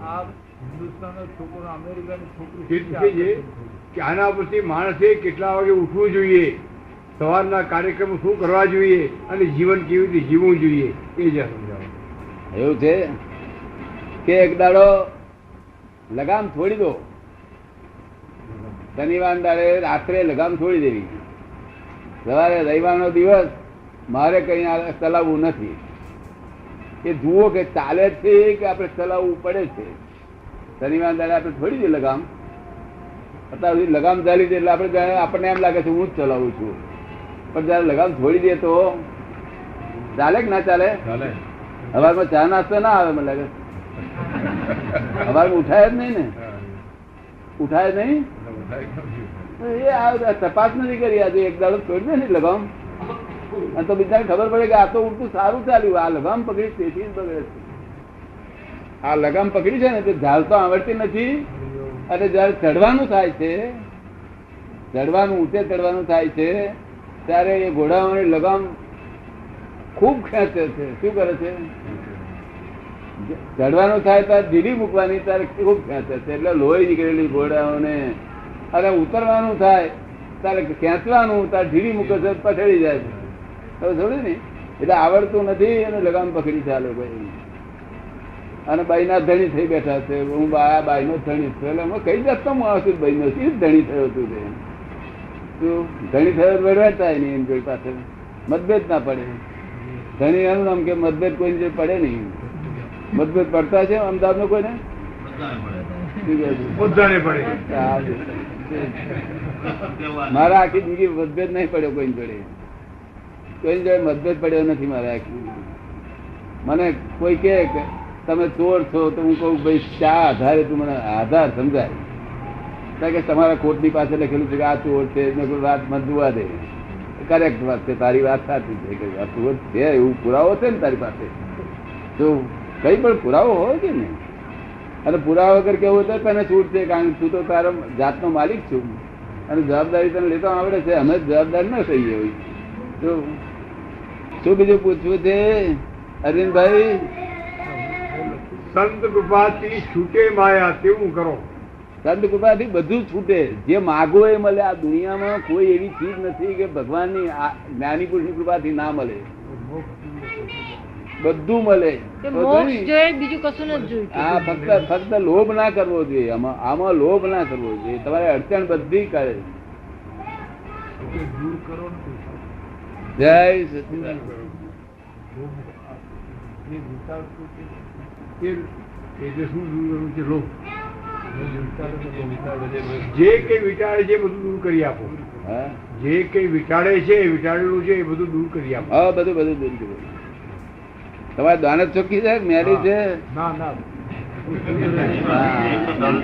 આ હિન્દુસ્તાનનો છોકરો અમેરિકાની કેટલું છે છોકરી કે આના પરથી માણસે કેટલા વાગે ઉઠવું જોઈએ, સવારના કાર્યક્રમ શું કરવા જોઈએ અને જીવન કેવી રીતે જીવવું જોઈએ એ જ સમજાવો. એવું છે કે એક દાડો લગામ છોડી દો. શનિવાર દાડે રાત્રે લગામ છોડી દેવી. સવારે રવિવારનો દિવસ મારે કઈ ચલાવવું નથી. એ જુઓ કે ચાલે છે કે આપણે ચલાવવું પડે છે. શનિવાર દાડે આપણે છોડી દઈએ લગામ. અત્યાર સુધી લગામ ચાલી દે એટલે આપણને એમ લાગે છે હું જ ચલાવું છું. પણ જયારે લગામ છોડી દે તો ચાલે કે ના ચાલે? સવારમાં ચા નાસ્તો ના આવે. મને લાગે સવારમાં ઉઠાય જ નહીં ને. ઉઠાય નહીં. એ આ તપાસ નથી કરી. આજે એક દાડો છોડી દે ને લગામ અને તો બીજાને ખબર પડે કે આ તો ઉલટું સારું ચાલ્યું. આ લગામ પકડી તેથી જ બગડે છે. આ લગામ પકડી છે ને તે ઝાલ તો આવડતી નથી. અને જયારે ચડવાનું થાય છે, ચડવાનું ઊંચે ચડવાનું થાય છે ત્યારે એ ઘોડાઓની લગામ ખૂબ ખેંચે છે. શું કરે છે? ચડવાનું થાય ત્યારે ઢીલી મૂકવાની ત્યારે ખૂબ ખેંચે છે. એટલે લોહી નીકળેલી ઘોડાઓને. અને ઉતરવાનું થાય ત્યારે ખેંચવાનું ત્યારે ઢીલી મૂકે છે, પછડી જાય છે. થોડું ને એટલે આવડતું નથી અને લગામ પકડી ચાલે કોઈ. અને બાઈના ધણી થઈ બેઠા છે. હું બાઈ નો ધણી છું. એટલે હું કઈ જાતનો માણસ છું? બાઈ નો ધણી થયો હતું. શું ધણી થયો વેડવા થાય નહીં. એમ જોઈ પાસે મતભેદ ના પડે. ધણી એનું નામ કે મતભેદ કોઈ પડે નહીં. મતભેદ પડતા છે અમદાવાદ નો કોઈને? મારા આખી જિંદગી મતભેદ નહીં પડ્યો કોઈ જોડે. કોઈ જોડે મતભેદ પડ્યો નથી મારા આખી. મને કોઈ કે તમે ચોર છો તો હું કહું ભાઈ શા આધારે તું મને આધાર સમજાય? કે તમારા કોર્ટની પાસે લખેલું છે કે આ ચોર છે. વાત મત જોવા દે. કરેક્ટ વાત છે. તારી વાત સાચી છે કે આ ચોર છે એવું પુરાવો છે ને તારી પાસે? તો કઈ પણ પુરાવો હોય કે ને. અને પુરાવા વગર કેવું તો તને છૂટ છે. કારણ તું તો તારા જાતનો માલિક છું અને જવાબદારી તને લેતા આવડે છે. અમે જવાબદાર ન થઈએ હોય તો શું બીજું પૂછવું છે અરવિંદભાઈ? સંત કૃપાથી છૂટે માયા તેવું કરો. સંત કૃપાથી બધું છૂટે. જે માગો એ મળે. આ દુનિયામાં કોઈ એવી ચીજ નથી કે ભગવાનની જ્ઞાની પુરુષની કૃપાથી ના મળે. બધું મળે. બીજું કશું નથી. હા, ફક્ત લોભ ના કરવો જોઈએ. આમાં લોભ ના કરવો જોઈએ. તમારે અડચણ બધી કરે. જય સચિદાનંદ. જે કઈ વિચારે છે બધું દૂર કરી આપો. જે કઈ વિચારે છે વિચારેલું છે એ બધું દૂર કરી આપો. હા, બધું દૂર કરી. તમારે દાનત ચોખ્ખી છે? મેરી છે?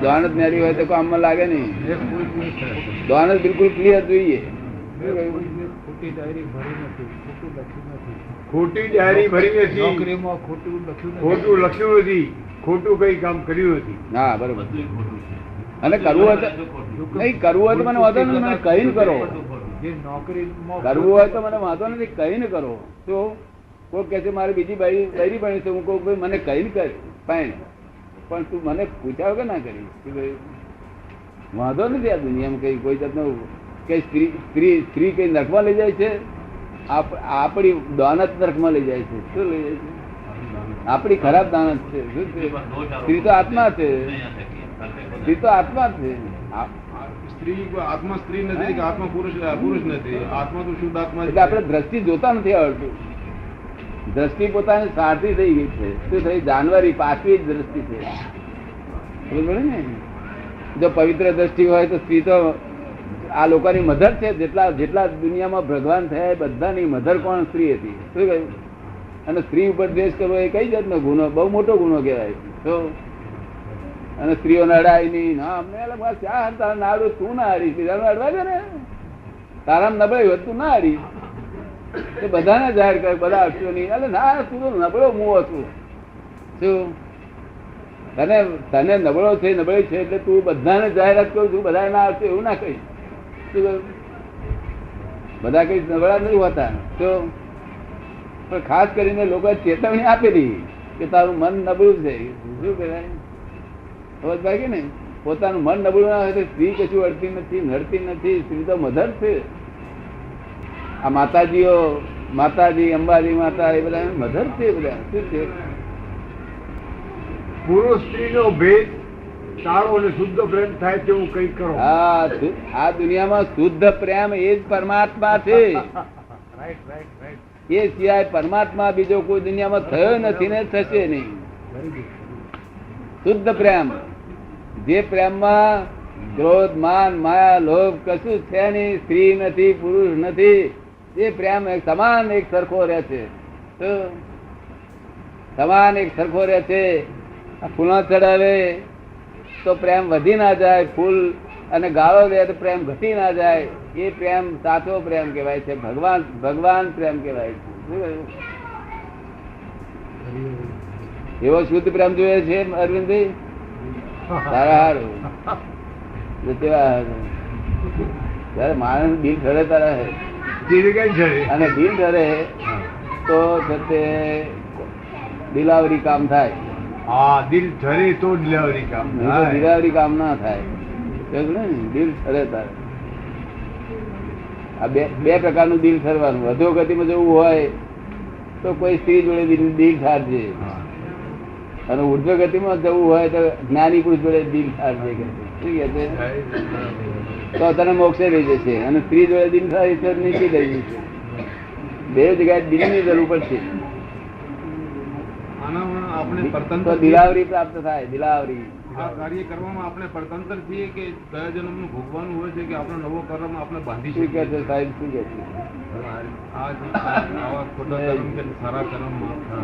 દાનત મેરી હોય તો કામમાં લાગે નહીં. દાનત બિલકુલ ક્લિયર જોઈએ. ખોટી ડાયરી ભરી નથી, ખોટું લખ્યું નથી. ખોટી ડાયરી ભરી નથી, નોકરીમાં ખોટું લખ્યું નથી, ખોટું લખ્યું નથી, ખોટું કઈ કામ કર્યું નથી. હા, બરોબર. અને કરવું હોય તો નહીં, કરવું હોય તો મને વાંધો નથી. મને કહીને કરો. જે નોકરીમાં કરવું હોય તો મને વાંધો નથી. કહીને કરો. તો કોઈ કહે છે મારે બીજી બૈરી બની છે. હું કહું ભાઈ મને કહીને કર પાણ. પણ તું મને પૂછ્યા વગર ના કરી. વાંધો નથી. આ દુનિયામાં કઈ કોઈ જાતનો કઈ સ્ત્રી કઈ નરકમાં લઈ જાય છે? આપણી દાનત નરકમાં લઈ જાય છે. શું લઈ જાય છે? આપણી ખરાબ દાનત છે. શું છે? સ્ત્રી તો આત્મા છે. સ્ત્રી તો આત્મા છે. સ્ત્રી આત્મા સ્ત્રી નથી કે આત્મા પુરુષ નથી. આત્મા તો શુદ્ધ આત્મા. એટલે આપણે દ્રષ્ટિ જોતા નથી આવડતું. દ્રષ્ટિ પોતાની સારથી થઈ ગઈ છે. શું થઈ? જાનવરી પાછવી જ દ્રષ્ટિ છે. ને જો પવિત્ર દ્રષ્ટિ હોય તો સ્ત્રી તો આ લોકોની મધર છે. જેટલા દુનિયામાં ભગવાન થયા બધાની મધર કોણ? સ્ત્રી હતી. શું કહ્યું? અને સ્ત્રી ઉપર દ્વેષ કરવો એ કઈ જાતનો ગુનો? બહુ મોટો ગુનો કહેવાય. તો અને સ્ત્રીઓને અડાય નહીં. ના અમને તારા નાડું તું ના હારીશ. બીજાને અડવા દે ને. તારામાં નબળાઈ હોય તું ના હારીશ. એ બધાને જાહેર કરે. બધા અડશો નહીં. એટલે ના, તું તો નબળો મુવો છું. શું તને નબળો છે, નબળી છે એટલે તું બધાને જાહેરાત કરું છું. બધા ના આવશે એવું ના કહીશ. બધા કઈ નબળા નથી હોતા. તો પણ ખાસ કરીને લોકો ચેતવણી આપેલી કે તારું મન નબળું છે. શું કહેવાય? સમજ ભાઈ ને પોતાનું મન નબળું ના હોય તો સ્ત્રી કશું અડતી નથી, નડતી નથી. સ્ત્રી તો મધર છે. આ માતાજી અંબાજી માતા એ બધા મધર છે. બધા શું છે? પુરુષ સ્ત્રીનો ભેદ સારો અને શુદ્ધ પ્રેમ થાય તેવું કંઈક કરો. હા, આ દુનિયામાં શુદ્ધ પ્રેમ એ જ પરમાત્મા છે. Right right right. એ સિવાય પરમાત્મા બીજો કોઈ દુનિયામાં થયો નથી ને થશે નહીં. શુદ્ધ પ્રેમ, જે પ્રેમમાં ક્રોધ માન માયા લોભ કશું છે નહીં, સ્ત્રી નથી પુરુષ નથી, એ પ્રેમ એક સમાન એક સરખો રહે છે. તો સમાન એક સરખો રહે છે. ફૂલા ચડાવે તો પ્રેમ વધી ના જાય, ફૂલ અને ગાળો દે તો પ્રેમ ઘટી ના જાય. એ પ્રેમ સાચો પ્રેમ કહેવાય છે. ભગવાન પ્રેમ કહેવાય છે. એવો શુદ્ધ પ્રેમ જોઈએ છે અરવિંદભાઈ? સારા જયારે માણસ દિલ ઠરે તારા અને દિલ ઠરે તો તે દિલાવરી કામ થાય. હા, દિલ ઠરે તો ડિલિવરી કામ થાય. દિલાવરી કામ ના થાય. દિલ ઠરે તારે. આ બે પ્રકારનું દિલ ઠરવાનું. અધોગતિમાં જવું હોય તો કોઈ સ્ત્રી જોડે દિલ ઠારજે, અને ઉર્ધ્વ ગતિમાં જવું હોય તો જ્ઞાની પુરુષ જોડે દિલ ઠારજે. શું કે છે? તો તને મોક્ષે લઈ જશે. અને સ્ત્રી જોડે દિલ ઠારી તો નીચે લઈ જશે. બે જગ્યાએ દિલની જરૂર પડશે. આનામાં આપણે તો પરતંત્ર દિલાવરી પ્રાપ્ત થાય. દિલાવરી આ કાર્ય કરવામાં આપણે પરતંત્ર છીએ કે કયા જન્મનું ભોગવાનું હોય છે કે આપણો નવો કર્મ આપણે બાંધી શું કે શકીએ? છે સાહેબ? શું કે છે? આવા ખોટા કર્મ કે સારા કર્મ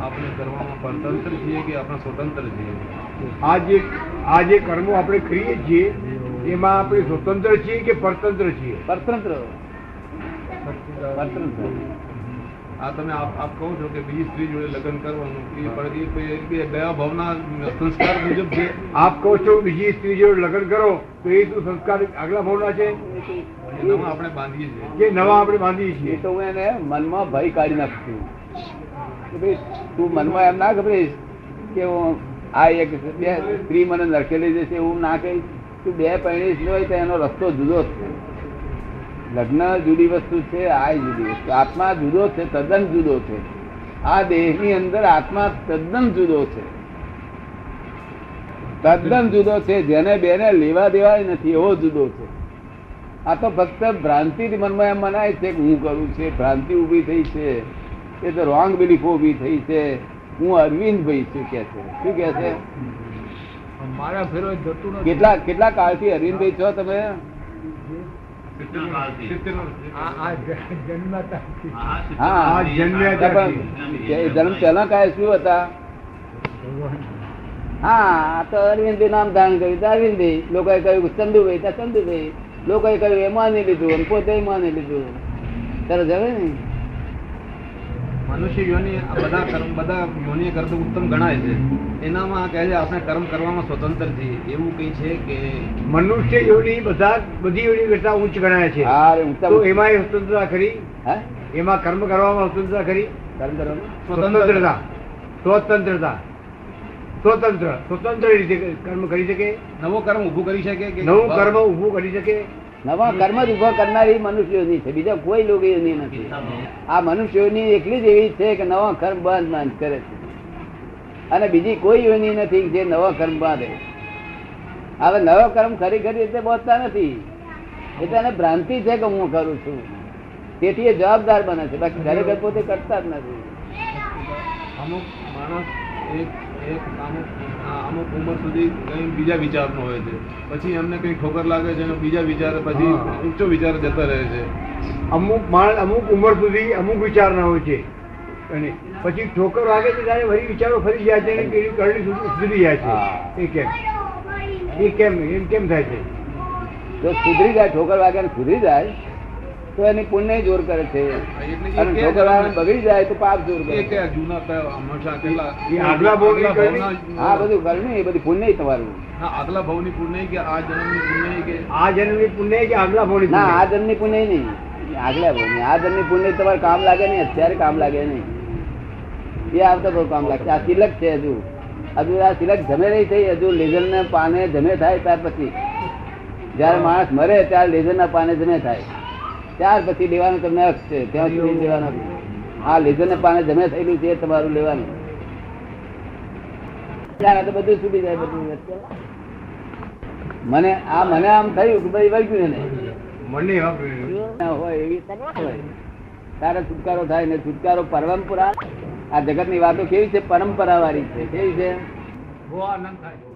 આપણે કરવામાં પરતંત્ર છીએ કે આપણે સ્વતંત્ર છીએ? આ જે કર્મો આપણે કરીએ છીએ એમાં આપણે સ્વતંત્ર છીએ કે પરતંત્ર છીએ? પરતંત્ર. પરતંત્ર. આ તમે આપ કહો છો કે બીજી સ્ત્રી જોડે લગ્ન કરવાનું એ દયા ભાવના સંસ્કાર મુજબ છે. આપ કહો છો બીજી સ્ત્રી જોડે લગ્ન કરો તો એ શું સંસ્કાર આગલા ભાવના છે એનામાં આપણે બાંધીએ છીએ. કે નવા આપણે બાંધીએ એ છીએ? તો હું એને મનમાં ભય કાઢી નાખું કે ભાઈ તું મનમાં એમ ના ગભરીશ કે હું આ એક બે સ્ત્રી મને નરકેલી જશે એવું ના કહીશ. તું બે પરિણીશ હોય તો એનો રસ્તો જુદો છે. લગ્ન જુદી વસ્તુ છે, આ જુદી વસ્તુ. આત્મા જુદો છે, તદ્દન જુદો છે. આ દેહની અંદર આત્મા તદ્દન જુદો છે, તદ્દન જુદો છે. જેને બેને લેવા દેવા નથી એવો જુદો છે. આ તો ફક્ત ભ્રાંતિ મનમાં એમ મનાય છે કે હું કરું છે. ભ્રાંતિ ઉભી થઈ છે, એ તો રોંગ બિલીફો ઉભી થઈ છે. હું અરવિંદભાઈ છું કે છે. શું કે છે? મારા ફેરો જતું નથી. કેટલા કાળથી અરવિંદભાઈ છો તમે? આ જન્મતાથી. હા, જન્મ્યા જન્મ પહેલા કાય શું હતા? હા, તો અરવિંદભાઈ નામ ધારણ કર્યું તો અરવિંદભાઈ. લોકોએ કહ્યું ચંદુભાઈ તો ચંદુભાઈ. લોકોએ કહ્યું એ માની લીધું અને પોતે માની લીધું. તરત હવે ને મનુષ્ય યોનિ બધા યોનિ કરતા ઉત્તમ ગણાય છે. એનામાં કહે છે આપણે કર્મ કરવામાં સ્વતંત્ર છીએ. એવું કઈ છે કે મનુષ્ય યોનિ બધી યોનિ કરતા ઉચ્ચ ગણાય છે. હા, ઉત્તમ. તો એમાં સ્વતંત્રતા ખરી? હે? એમાં કર્મ કરવામાં સ્વતંત્રતા ખરી? કર્મ કરવાનું સ્વતંત્ર રીતે કર્મ કરી શકે? નવો કર્મ ઉભું કરી શકે કે નવું કર્મ ઉભું કરી શકે? નવા કર્મ જ ઉભા કરનારી મનુષ્યોની છે, બીજા કોઈ લોકોની નથી. આ મનુષ્યોની એકલી જ એવી છે કે નવા કર્મ બાંધ કરે છે, અને બીજી કોઈ યોની નથી જે નવા કર્મ બાંધે. હવે નવો કર્મ ખરેખર રીતે બાંધતા નથી. એટલે એને ભ્રાંતિ છે કે હું કરું છું, તેથી એ જવાબદાર બને છે, બાકી ખરેખર પોતે કરતા જ નથી. અમુક માણસ અમુક ઉંમર સુધી કઈ બીજા વિચારનો હોય છે, પછી એમને કઈ ઠોકર લાગે છે, બીજા વિચાર, પછી ઊંચો વિચાર જતા રહે છે. અમુક માણસ અમુક ઉંમર સુધી અમુક વિચાર ના હોય છે, અને પછી ઠોકર વાગે છે ત્યારે વળી વિચારો ફરી જાય છે અને પેલી કરણી સુધરી જાય છે. એ કેમ થાય છે? જો સુધરી જાય, ઠોકર વાગે સુધરી જાય તો એની પુણ્ય જોર કરે છે, અને ઠોકર વાગે બગડી જાય તો પાપ જોર કરે છે. આગલા ભાવની કરણી? હા, બધું કરણી એ બધી પુણ્ય તમારું. આગલા ભાવની પુણ્ય કે આ જન્મની પુણ્ય કે આ જન્મની પુણ્ય કે આગલા ભાવની? ના, આ જન્મની પુણ્ય નહીં, આગલા ભાવની. આ જન્મની પુણ્ય તમારે કામ લાગે નહીં, અત્યારે કામ લાગે નહીં, એ આવતા બહુ કામ લાગશે. આ તિલક છે હજુ. હજુ આ સિલક જમે નહીં થઈ, હજુ લેઝર ના પાને જમે થાય ત્યાર પછી. જયારે માણસ મરે ત્યારે લેઝર ના પાને જમે થાય, ત્યાર પછી લેવાનું તમને હક છે, ત્યાં સુધી લેવાનું. આ લેઝર ના પાને જમે થયેલું છે તમારું લેવાનું. ત્યારે તો બધું છૂટી જાય. બધું મને આમ થયું કે ભાઈ વળગ્યું ને મને એવા હોય એવી હોય તારે છુટકારો થાય ને. છુટકારો પરંપરા, આ જગત ની વાતો કેવી છે? પરંપરા વાળી છે. કેવી છે? બહુ આનંદ થાય.